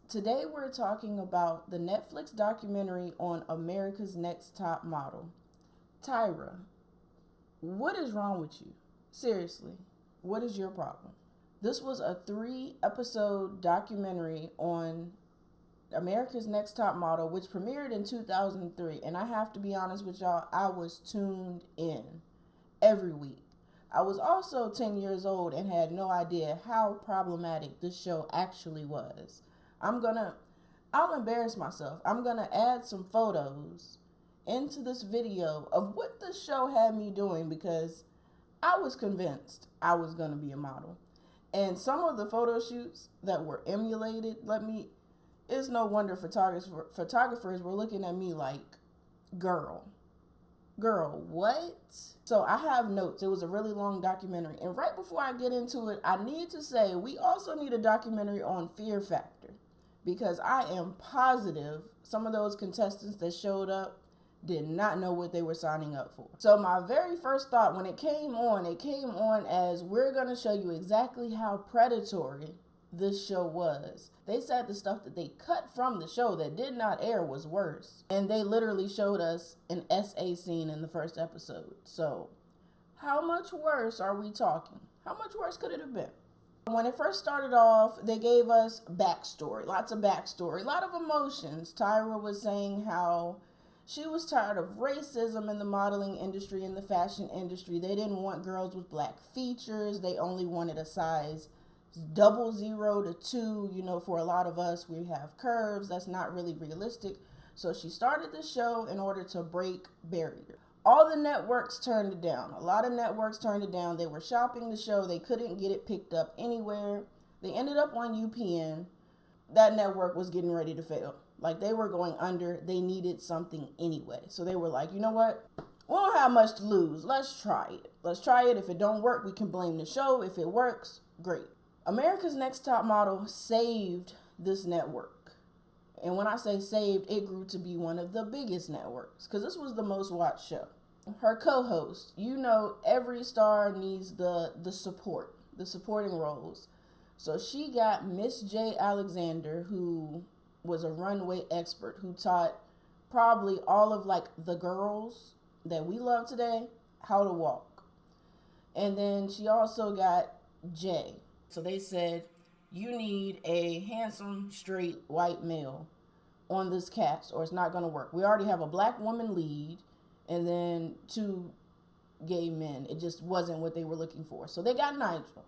Today we're talking about the Netflix documentary on America's Next Top Model. Tyra, what is wrong with you? Seriously, what is your problem? This was a 3-episode documentary on America's Next Top Model, which premiered in 2003. And I have to be honest with y'all, I was tuned in every week. I was also 10 years old and had no idea how problematic this show actually was. I'll embarrass myself. I'm gonna add some photos into this video of what the show had me doing because I was convinced I was gonna be a model. And some of the photo shoots that were emulated, it's no wonder photographers were looking at me like, girl, what? So I have notes. It was a really long documentary. And right before I get into it, I need to say we also need a documentary on Fear Factor, because I am positive some of those contestants that showed up did not know what they were signing up for. So my very first thought when it came on as, we're going to show you exactly how predatory this show was. They said the stuff that they cut from the show that did not air was worse. And they literally showed us an SA scene in the first episode. So how much worse are we talking? How much worse could it have been? When it first started off, they gave us backstory, lots of backstory, a lot of emotions. Tyra was saying how she was tired of racism in the modeling industry, in the fashion industry. They didn't want girls with black features. They only wanted a size 00 to 2. You know, for a lot of us, we have curves. That's not really realistic. So she started the show in order to break barriers. All the networks turned it down. A lot of networks turned it down. They were shopping the show. They couldn't get it picked up anywhere. They ended up on UPN. That network was getting ready to fail. Like, they were going under. They needed something anyway. So they were like, you know what? We don't have much to lose. Let's try it. If it don't work, we can blame the show. If it works, great. America's Next Top Model saved this network. And when I say saved, it grew to be one of the biggest networks, because this was the most watched show. Her co-host, you know, every star needs the supporting roles. So she got Miss J. Alexander, who was a runway expert, who taught probably all of the girls that we love today how to walk. And then she also got Jay. So they said, you need a handsome, straight, white male on this cast or it's not going to work. We already have a black woman lead and then 2 gay men. It just wasn't what they were looking for. So they got Nigel.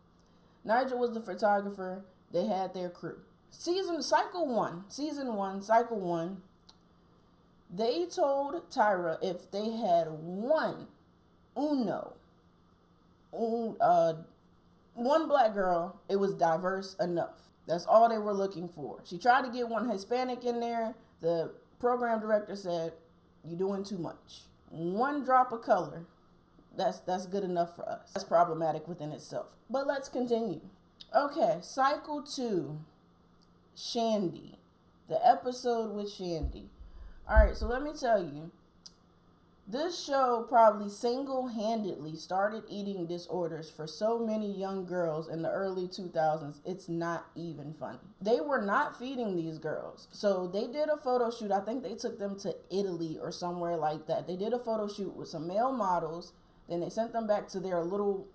Nigel was the photographer. They had their crew. Cycle 1, they told Tyra if they had one black girl, it was diverse enough. That's all they were looking for. She tried to get one Hispanic in there. The program director said, you're doing too much. 1 drop of color, that's good enough for us. That's problematic within itself. But let's continue. Okay, cycle 2, Shandy. The episode with Shandy. All right, so let me tell you, this show probably single-handedly started eating disorders for so many young girls in the early 2000s. It's not even funny. They were not feeding these girls. So they did a photo shoot. I think they took them to Italy or somewhere like that. They did a photo shoot with some male models. Then they sent them back to their little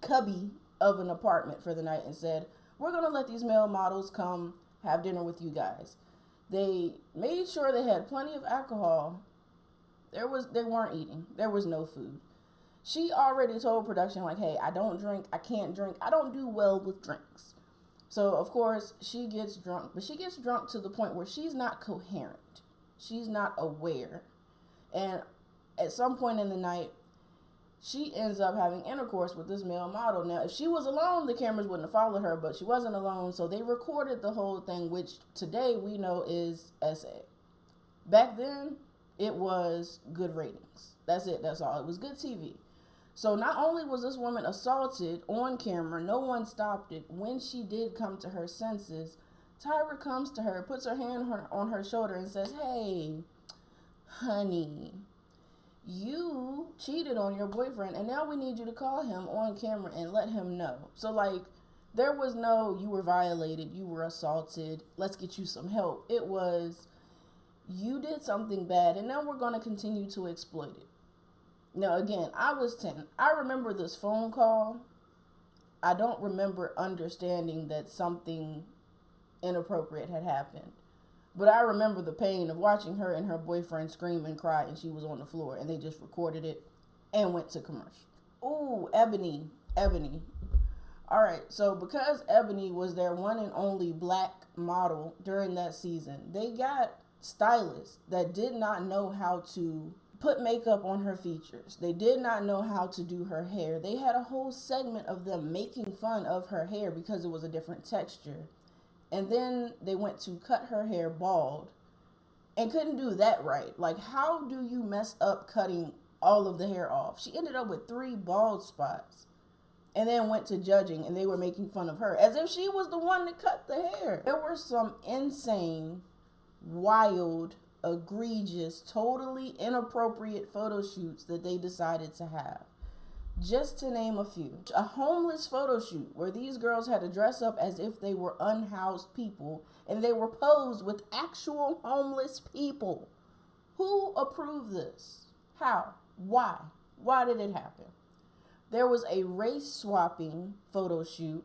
cubby of an apartment for the night and said, we're going to let these male models come have dinner with you guys. They made sure they had plenty of alcohol. They weren't eating. There was no food. She already told production, like, hey, I don't drink. I can't drink. I don't do well with drinks. So, of course, she gets drunk. But she gets drunk to the point where she's not coherent. She's not aware. And at some point in the night, she ends up having intercourse with this male model. Now, if she was alone, the cameras wouldn't have followed her. But she wasn't alone. So they recorded the whole thing, which today we know is SA. Back then, it was good ratings. That's it. That's all. It was good TV. So not only was this woman assaulted on camera, no one stopped it. When she did come to her senses, Tyra comes to her, puts her hand on her shoulder and says, hey, honey, you cheated on your boyfriend and now we need you to call him on camera and let him know. So There was no, you were violated, you were assaulted, let's get you some help. It was, you did something bad, and now we're going to continue to exploit it. Now, again, I was 10. I remember this phone call. I don't remember understanding that something inappropriate had happened. But I remember the pain of watching her and her boyfriend scream and cry, and she was on the floor, and they just recorded it and went to commercial. Ooh, Ebony. All right, so because Ebony was their one and only black model during that season, they got stylists that did not know how to put makeup on her features. They did not know how to do her hair. They had a whole segment of them making fun of her hair because it was a different texture. And then they went to cut her hair bald and couldn't do that right. Like, how do you mess up cutting all of the hair off? She ended up with 3 bald spots. And then went to judging, and they were making fun of her as if she was the one that cut the hair. There were some insane, wild, egregious, totally inappropriate photo shoots that they decided to have. Just to name a few. A homeless photo shoot where these girls had to dress up as if they were unhoused people, and they were posed with actual homeless people. Who approved this? How? Why? Why did it happen? There was a race swapping photo shoot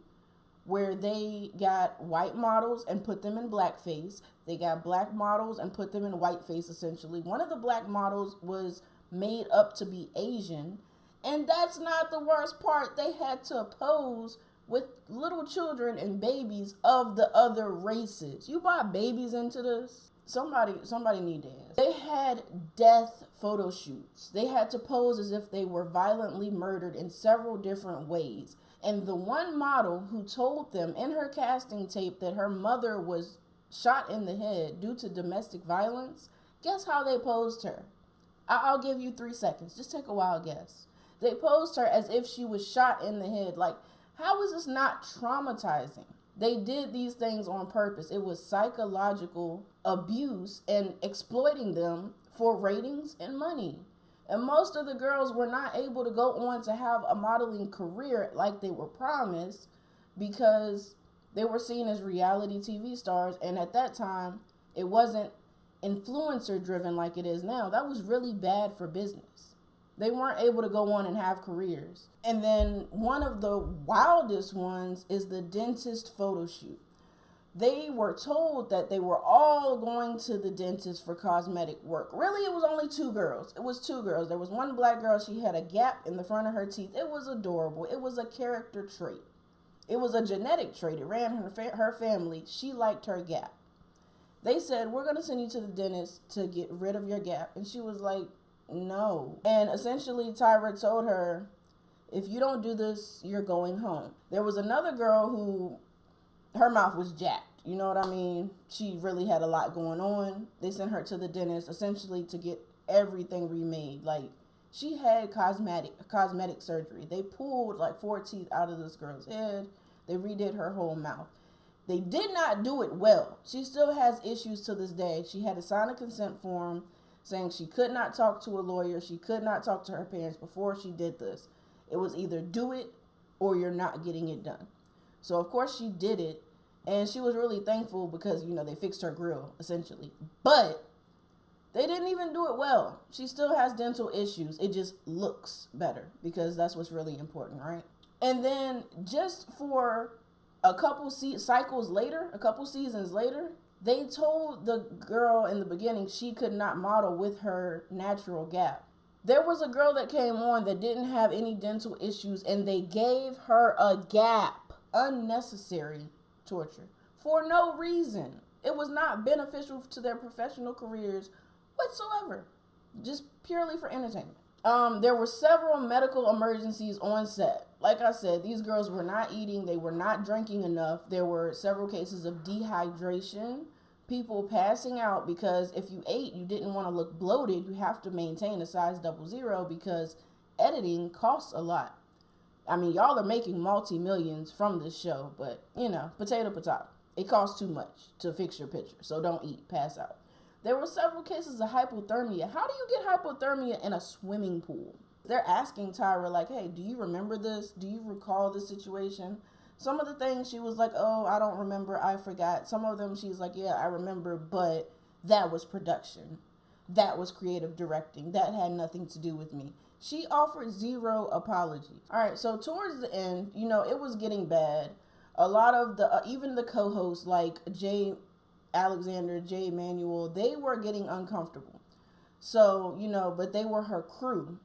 where they got white models and put them in blackface. They got black models and put them in whiteface, essentially. One of the black models was made up to be Asian. And that's not the worst part. They had to pose with little children and babies of the other races. You brought babies into this? Somebody need to answer. They had death photo shoots. They had to pose as if they were violently murdered in several different ways. And the one model who told them in her casting tape that her mother was shot in the head due to domestic violence, guess how they posed her? I'll give you 3 seconds. Just take a wild guess. They posed her as if she was shot in the head. Like, how is this not traumatizing? They did these things on purpose. It was psychological abuse and exploiting them for ratings and money. And most of the girls were not able to go on to have a modeling career like they were promised because they were seen as reality TV stars. And at that time, it wasn't influencer driven like it is now. That was really bad for business. They weren't able to go on and have careers. And then one of the wildest ones is the dentist photo shoot. They were told that they were all going to the dentist for cosmetic work. Really, it was only 2 girls. It was 2 girls. There was one black girl. She had a gap in the front of her teeth. It was adorable. It was a character trait. It was a genetic trait. It ran her family. She liked her gap. They said, we're going to send you to the dentist to get rid of your gap. And she was like, no. And essentially Tyra told her, if you don't do this, you're going home. There was another girl who, her mouth was jacked. You know what I mean? She really had a lot going on. They sent her to the dentist essentially to get everything remade. Like, she had cosmetic surgery. They pulled like 4 teeth out of this girl's head. They redid her whole mouth. They did not do it well. She still has issues to this day. She had to sign a consent form saying she could not talk to a lawyer. She could not talk to her parents before she did this. It was either do it or you're not getting it done. So, of course, she did it. And she was really thankful because, you know, they fixed her grill, essentially. But they didn't even do it well. She still has dental issues. It just looks better because that's what's really important, right? And then just for a couple seasons later, they told the girl in the beginning she could not model with her natural gap. There was a girl that came on that didn't have any dental issues, and they gave her a gap. Unnecessary torture for no reason. It was not beneficial to their professional careers whatsoever. Just purely for entertainment. There were several medical emergencies on set. Like I said, these girls were not eating. They were not drinking enough. There were several cases of dehydration. People passing out because if you ate, you didn't want to look bloated. You have to maintain a size 00 because editing costs a lot. I mean, y'all are making multi-millions from this show, but, you know, potato. It costs too much to fix your picture, so don't eat, pass out. There were several cases of hypothermia. How do you get hypothermia in a swimming pool? They're asking Tyra, like, hey, do you remember this? Do you recall this situation? Some of the things she was like, oh, I don't remember, I forgot. Some of them she's like, yeah, I remember, but that was production. That was creative directing. That had nothing to do with me. She offered zero apology. All right, so towards the end, it was getting bad. A lot of even the co-hosts like Jay Alexander, Jay Manuel, they were getting uncomfortable. So, but they were her crew.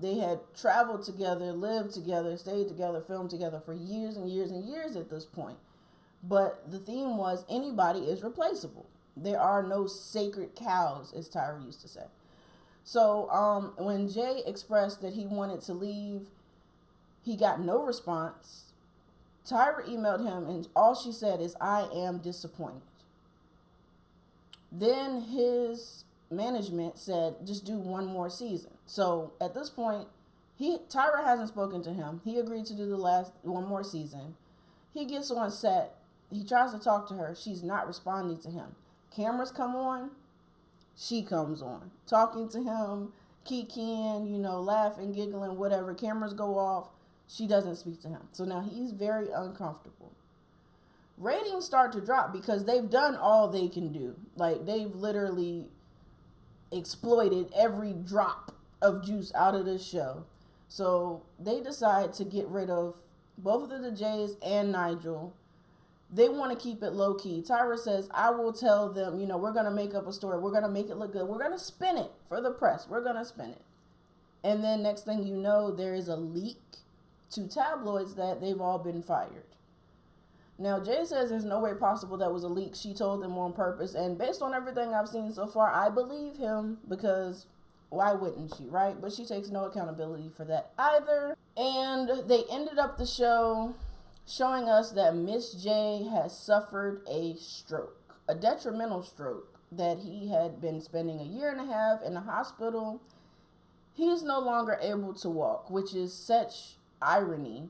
They had traveled together, lived together, stayed together, filmed together for years and years and years at this point. But the theme was anybody is replaceable. There are no sacred cows, as Tyra used to say. So when Jay expressed that he wanted to leave, he got no response. Tyra emailed him, and all she said is, I am disappointed. Then his management said, just do one more season. So at this point, Tyra hasn't spoken to him. He agreed to do the last one more season. He gets on set. He tries to talk to her. She's not responding to him. Cameras come on. She comes on. Talking to him, kikiing, laughing, giggling, whatever. Cameras go off. She doesn't speak to him. So now he's very uncomfortable. Ratings start to drop because they've done all they can do. Like, they've literally exploited every drop of juice out of this show. So they decide to get rid of both of the Jays and Nigel. They want to keep it low key. Tyra says, I will tell them, we're going to make up a story. We're going to make it look good. We're going to spin it for the press. We're going to spin it. And then next thing you know, there is a leak to tabloids that they've all been fired. Now, Jay says there's no way possible that was a leak. She told them on purpose. And based on everything I've seen so far, I believe him because why wouldn't she, right? But she takes no accountability for that either. And they ended up the show showing us that Miss J has suffered a stroke, a detrimental stroke, that he had been spending a year and a half in the hospital. He's no longer able to walk, which is such irony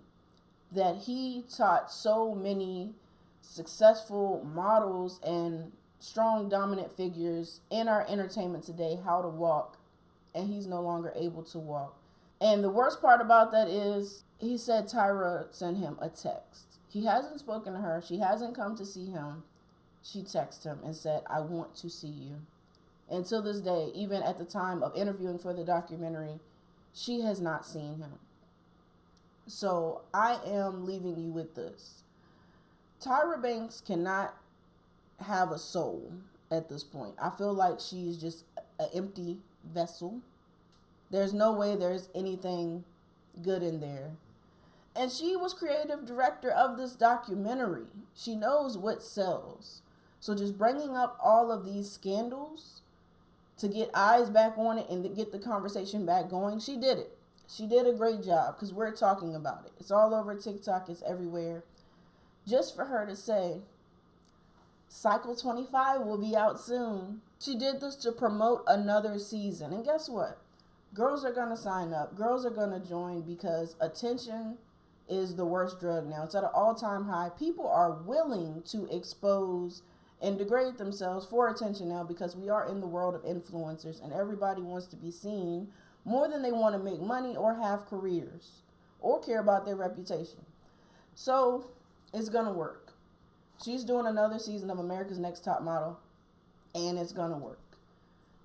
that he taught so many successful models and strong dominant figures in our entertainment today how to walk, and he's no longer able to walk. And the worst part about that is he said Tyra sent him a text. He hasn't spoken to her. She hasn't come to see him. She texted him and said, I want to see you. And to this day, even at the time of interviewing for the documentary, she has not seen him. So I am leaving you with this. Tyra Banks cannot have a soul at this point. I feel like she's just an empty vessel. There's no way there's anything good in there. And she was creative director of this documentary. She knows what sells. So just bringing up all of these scandals to get eyes back on it and to get the conversation back going, she did it. She did a great job because we're talking about it. It's all over TikTok. It's everywhere. Just for her to say, Cycle 25 will be out soon. She did this to promote another season. And guess what? Girls are going to sign up. Girls are going to join because attention is the worst drug now. It's at an all-time high. People are willing to expose and degrade themselves for attention now because we are in the world of influencers and everybody wants to be seen more than they want to make money or have careers or care about their reputation. So it's going to work. She's doing another season of America's Next Top Model, and it's going to work.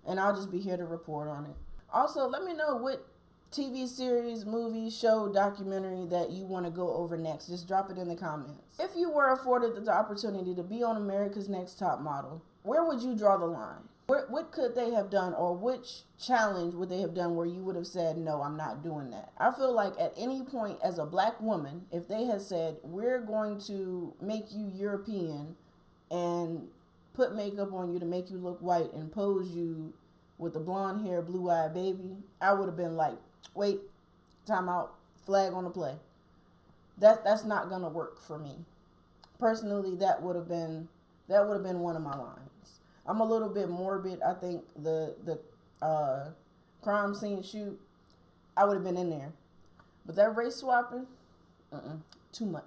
And I'll just be here to report on it. Also, let me know what TV series, movie, show, documentary that you want to go over next. Just drop it in the comments. If you were afforded the opportunity to be on America's Next Top Model, where would you draw the line? What could they have done, or which challenge would they have done where you would have said, no, I'm not doing that? I feel like at any point as a black woman, if they had said, we're going to make you European and put makeup on you to make you look white and pose you with the blonde hair, blue-eyed baby, I would have been like, wait, time out, flag on the play. That's not going to work for me. Personally, that would have been one of my lines. I'm a little bit morbid. I think the crime scene shoot, I would have been in there. But that race swapping, too much.